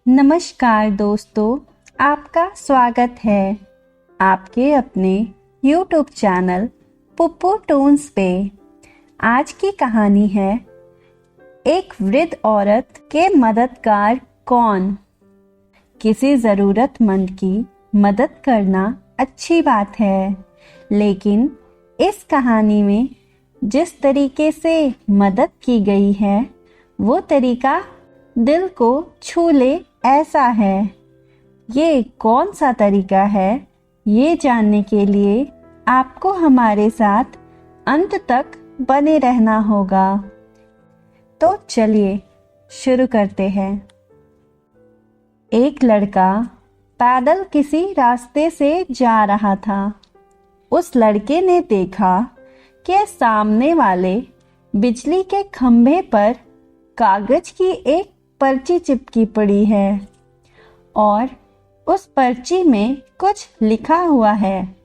नमस्कार दोस्तों, आपका स्वागत है आपके अपने YouTube चैनल पुप्पू टोन्स पे। आज की कहानी है एक वृद्ध औरत के मददगार कौन। किसी ज़रूरतमंद की मदद करना अच्छी बात है, लेकिन इस कहानी में जिस तरीके से मदद की गई है वो तरीका दिल को छू ले ऐसा है। ये कौन सा तरीका है, ये जानने के लिए आपको हमारे साथ अंत तक बने रहना होगा। तो चलिए शुरू करते हैं। एक लड़का पैदल किसी रास्ते से जा रहा था। उस लड़के ने देखा कि सामने वाले बिजली के खंभे पर कागज की एक पर्ची चिपकी पड़ी है और उस पर्ची में कुछ लिखा हुआ है।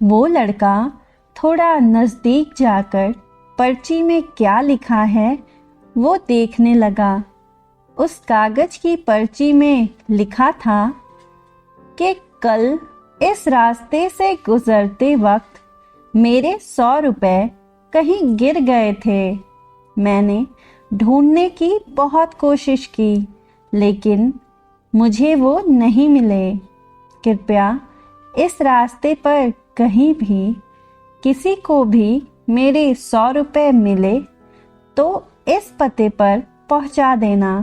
वो लड़का थोड़ा नज़दीक जाकर पर्ची में क्या लिखा है वो देखने लगा। उस कागज की पर्ची में लिखा था कि कल इस रास्ते से गुजरते वक्त मेरे 100 रुपए कहीं गिर गए थे। मैंने ढूंढने की बहुत कोशिश की, लेकिन मुझे वो नहीं मिले। कृपया इस रास्ते पर कहीं भी किसी को भी मेरे 100 रुपए मिले तो इस पते पर पहुंचा देना।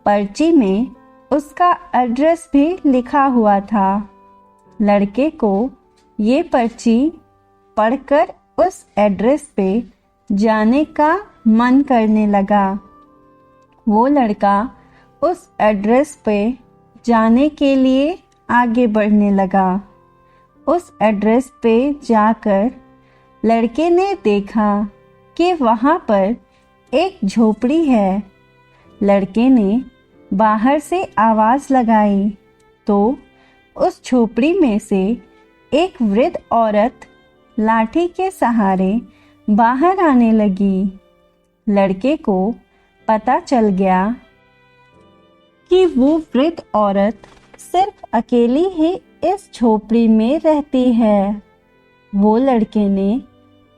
पर्ची में उसका एड्रेस भी लिखा हुआ था। लड़के को ये पर्ची पढ़कर उस एड्रेस पे जाने का मन करने लगा। वो लड़का उस एड्रेस पे जाने के लिए आगे बढ़ने लगा। उस एड्रेस पे जाकर लड़के ने देखा कि वहाँ पर एक झोपड़ी है। लड़के ने बाहर से आवाज़ लगाई तो उस झोपड़ी में से एक वृद्ध औरत लाठी के सहारे बाहर आने लगी। लड़के को पता चल गया कि वो वृद्ध औरत सिर्फ अकेली ही इस झोपड़ी में रहती है। वो लड़के ने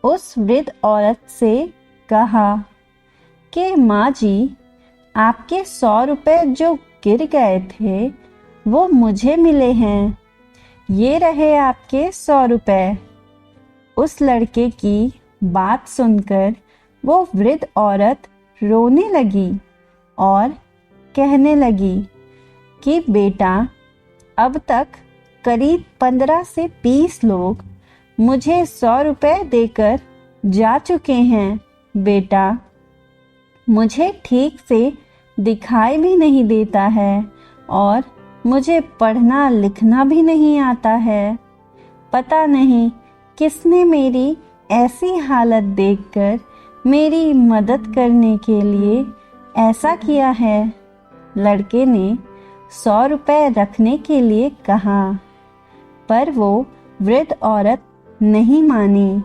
उस वृद्ध औरत से कहा कि माँ जी, आपके 100 रुपए जो गिर गए थे वो मुझे मिले हैं। ये रहे आपके 100 रुपए। उस लड़के की बात सुनकर वो वृद्ध औरत रोने लगी और कहने लगी कि बेटा, अब तक करीब 15 से 20 लोग मुझे 100 रुपए देकर जा चुके हैं। बेटा, मुझे ठीक से दिखाई भी नहीं देता है और मुझे पढ़ना लिखना भी नहीं आता है। पता नहीं किसने मेरी ऐसी हालत देखकर मेरी मदद करने के लिए ऐसा किया है। लड़के ने 100 रुपए रखने के लिए कहा, पर वो वृद्ध औरत नहीं मानी।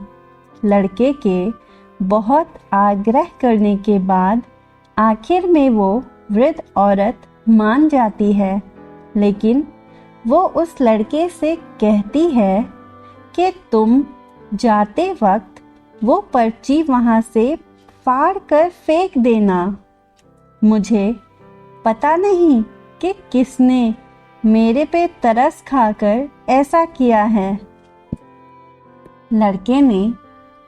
लड़के के बहुत आग्रह करने के बाद आखिर में वो वृद्ध औरत मान जाती है, लेकिन वो उस लड़के से कहती है कि तुम जाते वक्त वो पर्ची वहाँ से फाड़ कर फेंक देना। मुझे पता नहीं कि किसने मेरे पे तरस खाकर ऐसा किया है। लड़के ने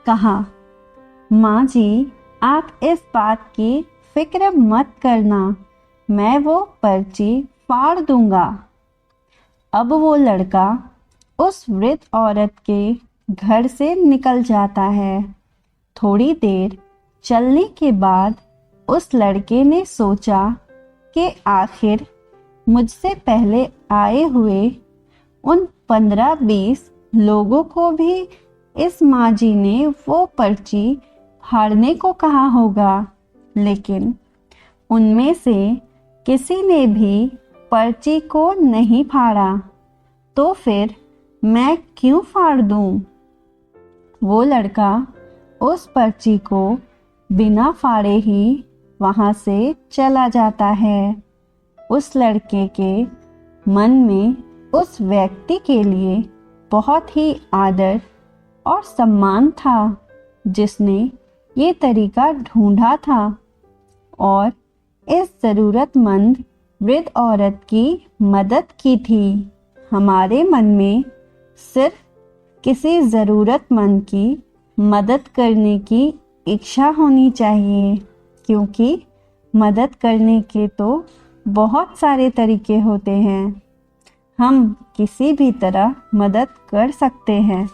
कहा, माँ जी, आप इस बात की फिक्र मत करना, मैं वो पर्ची फाड़ दूंगा। अब वो लड़का उस वृद्ध औरत के घर से निकल जाता है। थोड़ी देर चलने के बाद उस लड़के ने सोचा कि आखिर मुझसे पहले आए हुए उन 15-20 लोगों को भी इस माँ जी ने वो पर्ची फाड़ने को कहा होगा, लेकिन उनमें से किसी ने भी पर्ची को नहीं फाड़ा, तो फिर मैं क्यों फाड़ दूं? वो लड़का उस पर्ची को बिना फाड़े ही वहाँ से चला जाता है। उस लड़के के मन में उस व्यक्ति के लिए बहुत ही आदर और सम्मान था जिसने ये तरीका ढूंढा था और इस ज़रूरतमंद वृद्ध औरत की मदद की थी। हमारे मन में सिर्फ किसी ज़रूरतमंद की मदद करने की इच्छा होनी चाहिए, क्योंकि मदद करने के तो बहुत सारे तरीके होते हैं। हम किसी भी तरह मदद कर सकते हैं।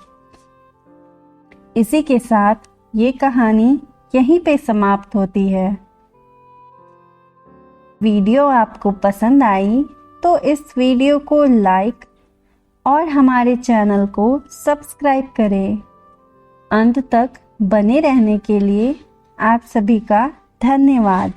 इसी के साथ ये कहानी यहीं पे समाप्त होती है। वीडियो आपको पसंद आई तो इस वीडियो को लाइक और हमारे चैनल को सब्सक्राइब करें। अंत तक बने रहने के लिए आप सभी का धन्यवाद।